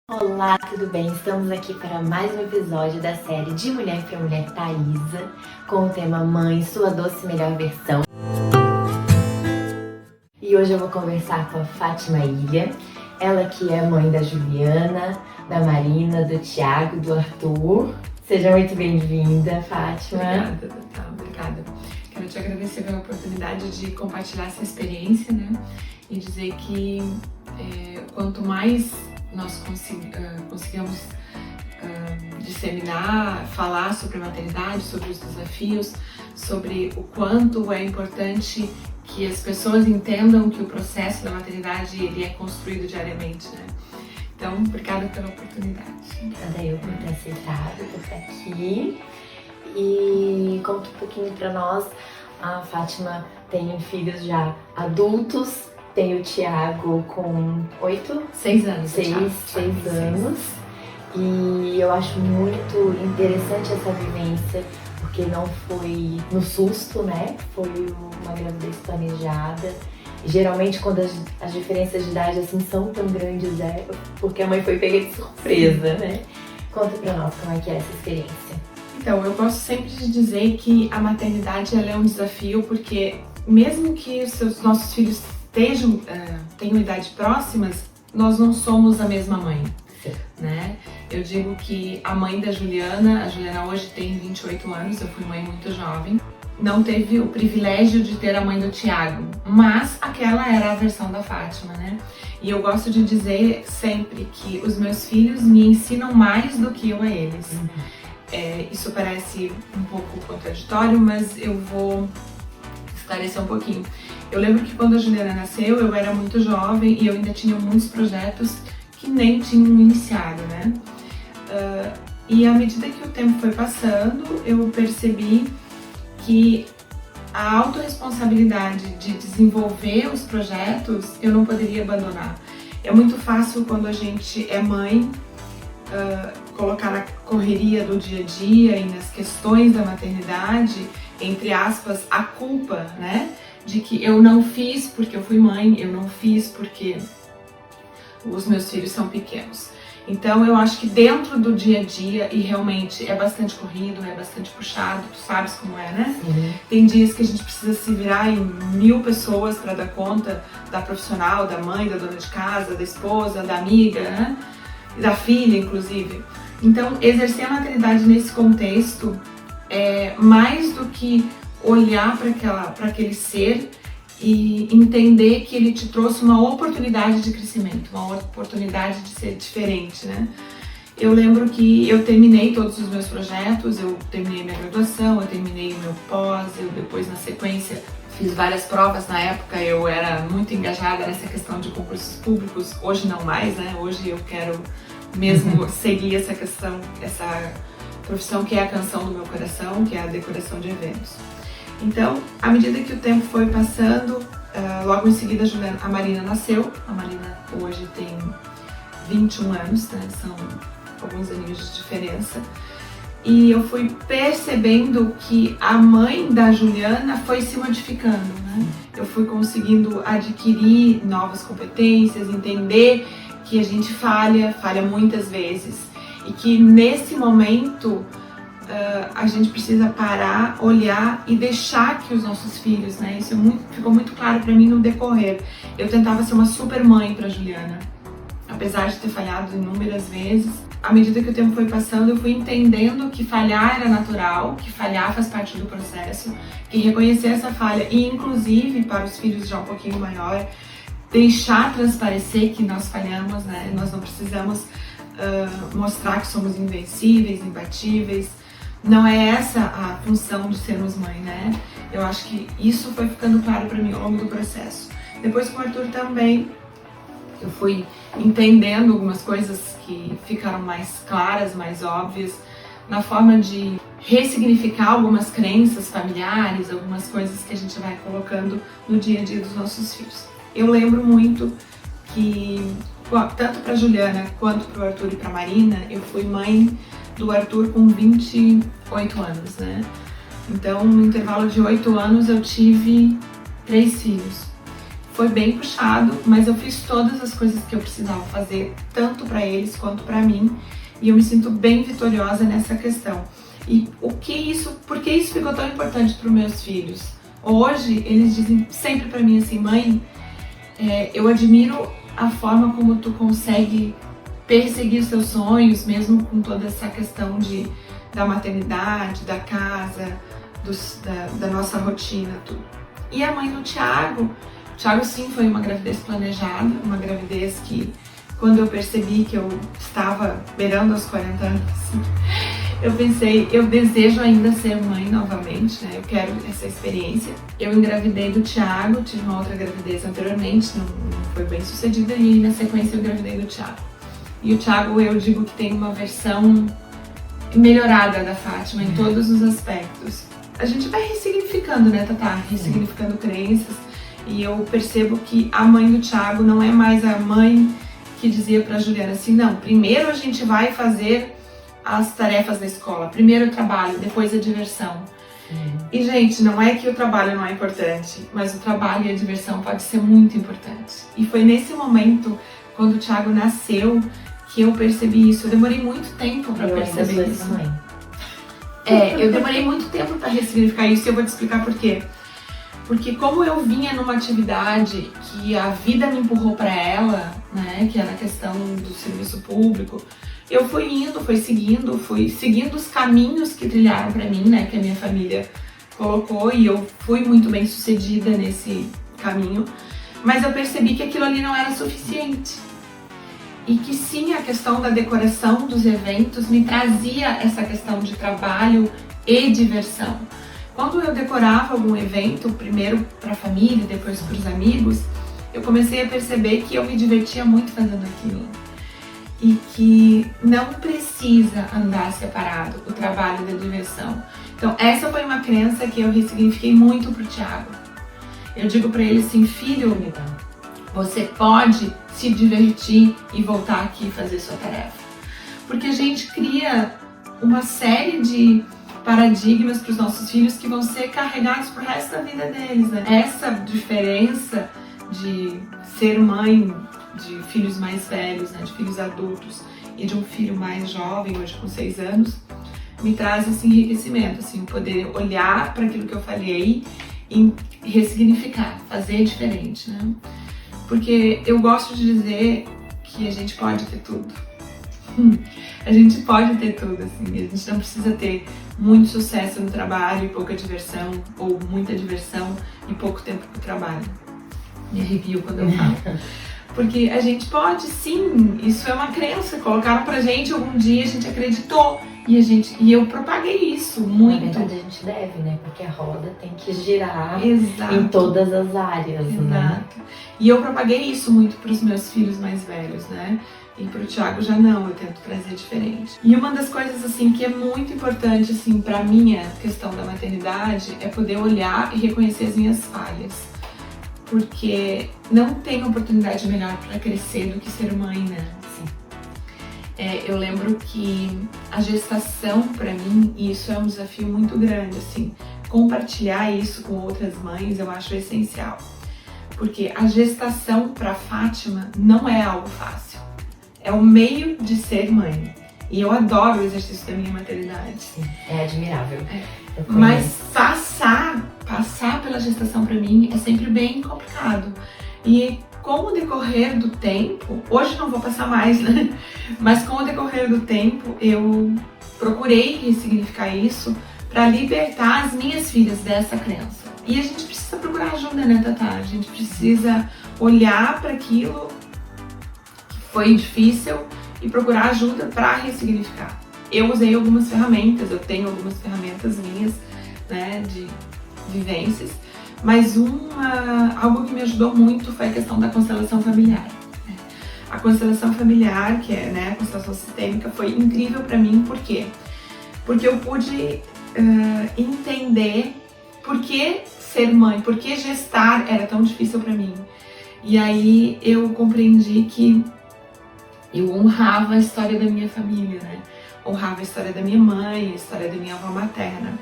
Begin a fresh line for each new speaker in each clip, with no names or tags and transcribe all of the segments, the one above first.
Olá, tudo bem? Estamos aqui para mais um episódio da série De Mulher para Mulher Thaisa, com o tema Mãe, sua doce melhor versão. E hoje eu vou conversar com a Fátima Ilha, ela que é mãe da Juliana, da Marina, do Thiago, do Arthur. Seja muito bem-vinda, Fátima.
Obrigada, Tatá, obrigada. Quero te agradecer pela oportunidade de compartilhar essa experiência, né? E dizer que quanto mais nós conseguimos disseminar, falar sobre a maternidade, sobre os desafios, sobre o quanto é importante que as pessoas entendam que o processo da maternidade ele é construído diariamente, né? Então, obrigada pela oportunidade.
Obrigada eu por ter aceitado, por estar aqui. E conta um pouquinho pra nós. A Fátima tem filhos já adultos. Tem o Thiago com
6 anos.
6 anos. E eu acho muito interessante essa vivência, porque não foi no susto, né? Foi uma gravidez planejada. E geralmente quando as diferenças de idade assim são tão grandes, porque a mãe foi pega de surpresa, né? Conta pra nós como é que é essa experiência.
Então, eu gosto sempre de dizer que a maternidade ela é um desafio, porque mesmo que os nossos filhos tenham idade próximas, nós não somos a mesma mãe, né? Eu digo que a mãe da Juliana, a Juliana hoje tem 28 anos, eu fui mãe muito jovem, não teve o privilégio de ter a mãe do Thiago, mas aquela era a versão da Fátima, né? E eu gosto de dizer sempre que os meus filhos me ensinam mais do que eu a eles. Isso parece um pouco contraditório, mas eu vou esclarecer um pouquinho. Eu lembro que quando a Juliana nasceu, eu era muito jovem e eu ainda tinha muitos projetos que nem tinham iniciado, né? E à medida que o tempo foi passando, eu percebi que a autorresponsabilidade de desenvolver os projetos eu não poderia abandonar. É muito fácil quando a gente é mãe colocar na correria do dia a dia e nas questões da maternidade, entre aspas, a culpa, né? De que eu não fiz porque eu fui mãe, eu não fiz porque os meus filhos são pequenos. Então eu acho que dentro do dia a dia, e realmente é bastante corrido, é bastante puxado, tu sabes como é, né?
Sim.
Tem dias que a gente precisa se virar em 1000 pessoas para dar conta da profissional, da mãe, da dona de casa, da esposa, da amiga, né? E da filha, inclusive. Então exercer a maternidade nesse contexto é mais do que olhar para aquele ser e entender que ele te trouxe uma oportunidade de crescimento, uma oportunidade de ser diferente, né? Eu lembro que eu terminei todos os meus projetos, eu terminei minha graduação, eu terminei o meu pós, eu depois na sequência fiz várias provas. Na época eu era muito engajada nessa questão de concursos públicos, hoje não mais, né? Hoje eu quero mesmo seguir essa questão, essa profissão que é a canção do meu coração, que é a decoração de eventos. Então, à medida que o tempo foi passando, logo em seguida a Marina nasceu. A Marina hoje tem 21 anos, né? São alguns aninhos de diferença. E eu fui percebendo que a mãe da Juliana foi se modificando, né? Eu fui conseguindo adquirir novas competências, entender que a gente falha muitas vezes. E que nesse momento a gente precisa parar, olhar e deixar que os nossos filhos, né? Isso ficou muito claro para mim no decorrer. Eu tentava ser uma super mãe para Juliana, apesar de ter falhado inúmeras vezes. À medida que o tempo foi passando, eu fui entendendo que falhar era natural, que falhar faz parte do processo, que reconhecer essa falha e, inclusive, para os filhos já um pouquinho maior, deixar transparecer que nós falhamos, né? Nós não precisamos mostrar que somos invencíveis, imbatíveis. Não é essa a função de sermos mãe, né? Eu acho que isso foi ficando claro para mim ao longo do processo. Depois com o Arthur também, eu fui entendendo algumas coisas que ficaram mais claras, mais óbvias, na forma de ressignificar algumas crenças familiares, algumas coisas que a gente vai colocando no dia a dia dos nossos filhos. Eu lembro muito que, tanto para Juliana quanto para o Arthur e para Marina, eu fui mãe do Arthur com 28 anos, né? Então, no intervalo de 8 anos, eu tive 3 filhos. foi bem puxado, mas eu fiz todas as coisas que eu precisava fazer, tanto para eles quanto para mim, e eu me sinto bem vitoriosa nessa questão. E por que isso ficou tão importante para os meus filhos? Hoje, eles dizem sempre para mim assim, mãe, eu admiro a forma como tu consegue perseguir os teus sonhos, mesmo com toda essa questão da maternidade, da casa, da nossa rotina, tudo. E a mãe do Thiago sim foi uma gravidez planejada, uma gravidez que quando eu percebi que eu estava beirando aos 40 anos, eu pensei, eu desejo ainda ser mãe novamente, né? Eu quero essa experiência. Eu engravidei do Thiago, tive uma outra gravidez anteriormente, não foi bem sucedida, e na sequência eu engravidei do Thiago. E o Thiago, eu digo que tem uma versão melhorada da Fátima em todos os aspectos. A gente vai ressignificando, né, Tatá? Ressignificando crenças. E eu percebo que a mãe do Thiago não é mais a mãe que dizia pra Juliana assim, não, primeiro a gente vai fazer as tarefas da escola, primeiro o trabalho, depois a diversão. E, gente, não é que o trabalho não é importante, mas o trabalho e a diversão pode ser muito importante. E foi nesse momento, quando o Thiago nasceu, que eu percebi isso. Eu demorei muito tempo pra perceber isso. Eu demorei muito tempo pra ressignificar isso e eu vou te explicar por quê. Porque como eu vinha numa atividade que a vida me empurrou para ela, né, que era a questão do serviço público, eu fui seguindo os caminhos que trilharam para mim, né, que a minha família colocou, e eu fui muito bem sucedida nesse caminho, mas eu percebi que aquilo ali não era suficiente. E que sim, a questão da decoração dos eventos me trazia essa questão de trabalho e diversão. Quando eu decorava algum evento, primeiro para a família, depois para os amigos, eu comecei a perceber que eu me divertia muito fazendo aquilo. E que não precisa andar separado o trabalho da diversão. Então essa foi uma crença que eu ressignifiquei muito pro Thiago. Eu digo para ele assim, filho, você pode se divertir e voltar aqui e fazer sua tarefa. Porque a gente cria uma série de paradigmas para os nossos filhos que vão ser carregados pro resto da vida deles, né? Essa diferença de ser mãe de filhos mais velhos, né, de filhos adultos, e de um filho mais jovem, hoje com 6 anos, me traz esse enriquecimento, assim, poder olhar para aquilo que eu falei e ressignificar, fazer diferente, né? Porque eu gosto de dizer que a gente pode ter tudo. A gente pode ter tudo, assim, a gente não precisa ter muito sucesso no trabalho e pouca diversão, ou muita diversão e pouco tempo pro trabalho. Me arrepio quando eu falo. Porque a gente pode, sim, isso é uma crença, colocaram pra gente algum dia, a gente acreditou, e eu propaguei isso muito.
Na verdade a gente deve, né? Porque a roda tem que girar.
Exato.
Em todas as áreas,
Exato.
Né?
E eu propaguei isso muito pros meus filhos mais velhos, né? E pro Thiago já não, eu tento trazer diferente. E uma das coisas, assim, que é muito importante, assim, pra minha questão da maternidade é poder olhar e reconhecer as minhas falhas. Porque não tem oportunidade melhor para crescer do que ser mãe, né? Sim. Eu lembro que a gestação, para mim, e isso é um desafio muito grande, assim, compartilhar isso com outras mães eu acho essencial. Porque a gestação para Fátima não é algo fácil. É o meio de ser mãe. E eu adoro o exercício da minha maternidade.
Sim, é admirável.
Mas passar pela gestação para mim é sempre bem complicado. E com o decorrer do tempo, hoje não vou passar mais, né? Mas com o decorrer do tempo, eu procurei ressignificar isso para libertar as minhas filhas dessa crença. E a gente precisa procurar ajuda, né, Tatá? A gente precisa olhar para aquilo que foi difícil e procurar ajuda para ressignificar. Eu usei algumas ferramentas, eu tenho algumas ferramentas minhas, né, de vivências, mas algo que me ajudou muito foi a questão da constelação familiar. A constelação familiar, que é, né, a constelação sistêmica, foi incrível para mim, por quê? Porque eu pude entender por que ser mãe, por que gestar era tão difícil para mim. E aí eu compreendi que eu honrava a história da minha família, né? Honrava a história da minha mãe, a história da minha avó materna.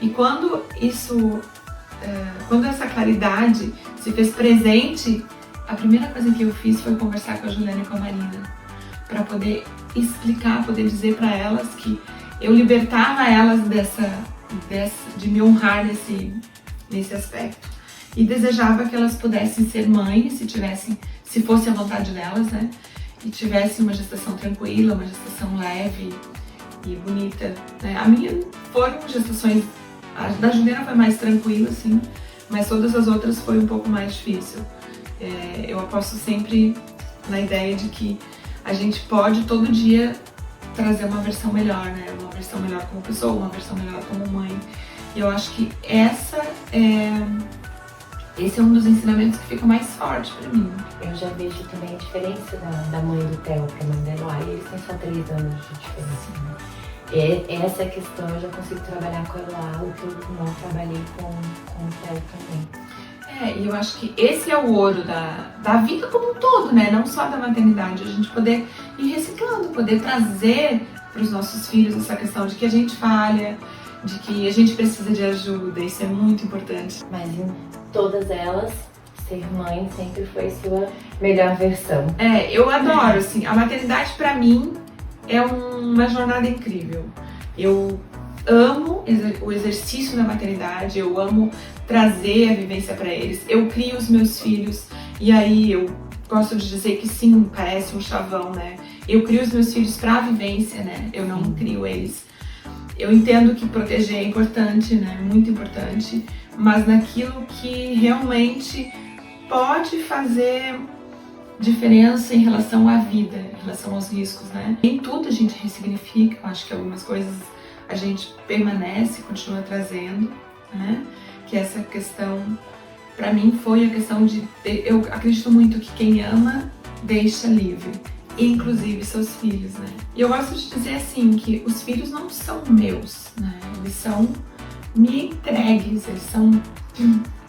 E quando isso quando essa claridade se fez presente, a primeira coisa que eu fiz foi conversar com a Juliana e com a Marina, para poder explicar, poder dizer para elas que eu libertava elas de me honrar nesse aspecto. E desejava que elas pudessem ser mães, se fosse a vontade delas, né? E tivessem uma gestação tranquila, uma gestação leve e bonita, né? A minha foram gestações, a da Juliana foi mais tranquila, assim, mas todas as outras foi um pouco mais difícil. Eu aposto sempre na ideia de que a gente pode todo dia trazer uma versão melhor, né? Uma versão melhor como pessoa, uma versão melhor como mãe. E eu acho que esse é um dos ensinamentos que fica mais forte pra mim.
Eu já vejo também a diferença da mãe do Theo pra mãe da Eloá, e eles têm só 3 anos de diferença, né? Essa questão eu já consigo trabalhar com a Eloá, o que eu não trabalhei com o Theo também.
E eu acho que esse é o ouro da vida como um todo, né? Não só da maternidade, a gente poder ir reciclando, poder trazer para os nossos filhos essa questão de que a gente falha, de que a gente precisa de ajuda, isso é muito importante.
Mas em todas elas, ser mãe sempre foi sua melhor versão.
Eu adoro, assim, a maternidade pra mim é uma jornada incrível. Eu amo o exercício da maternidade, eu amo trazer a vivência para eles. Eu crio os meus filhos e aí eu gosto de dizer que sim, parece um chavão, né? Eu crio os meus filhos para a vivência, né? Eu não crio eles. Eu entendo que proteger é importante, né? Muito importante, mas naquilo que realmente pode fazer diferença em relação à vida, em relação aos riscos, né? Nem tudo a gente ressignifica, eu acho que algumas coisas a gente permanece, continua trazendo, né? Que essa questão, pra mim, foi a questão eu acredito muito que quem ama, deixa livre, inclusive seus filhos, né? E eu gosto de dizer assim, que os filhos não são meus, né? Eles são me entregues, eles são,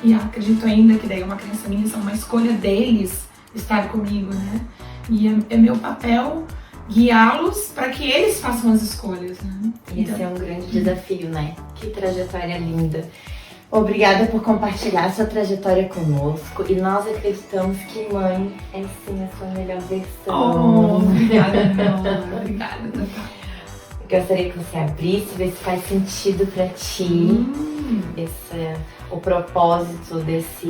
e acredito ainda que daí uma criança minha, são uma escolha deles estar comigo, né? E é meu papel guiá-los para que eles façam as escolhas, né?
Esse é um grande desafio, né? Que trajetória linda. Obrigada por compartilhar sua trajetória conosco, e nós acreditamos que mãe é sim a sua melhor versão.
Obrigada, não. Obrigada, Tatá.
Gostaria que você abrisse, ver se faz sentido pra ti o propósito desse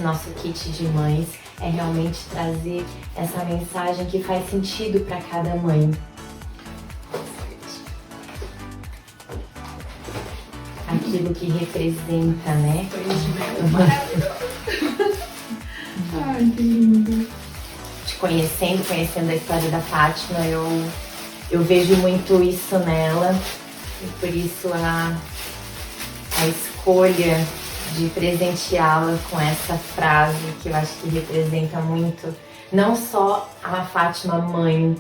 nosso kit de mães. É realmente trazer essa mensagem que faz sentido para cada mãe. Aquilo que representa, né?
Ai, que lindo.
Te conhecendo a história da Fátima, eu vejo muito isso nela, e por isso a escolha de presenteá-la com essa frase que eu acho que representa muito, não só a Fátima mãe.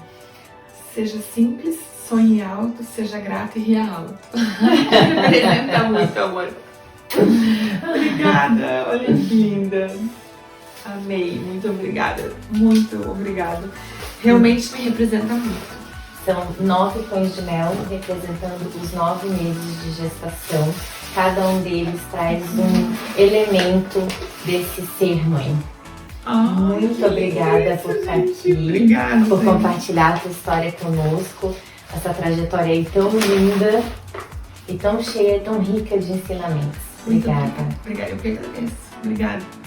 Seja simples, sonhe alto, seja grata e ria alto. Representa muito, amor. Obrigada, olha que linda. Amei, muito obrigada. Muito obrigada. Realmente me representa muito.
São 9 pães de mel representando os 9 meses de gestação. Cada um deles traz um elemento desse ser mãe. Muito obrigada por estar aqui,
obrigada,
por compartilhar a sua história conosco, essa trajetória aí tão linda e tão cheia, tão rica de ensinamentos. Obrigada.
Obrigada, eu que agradeço. Obrigada.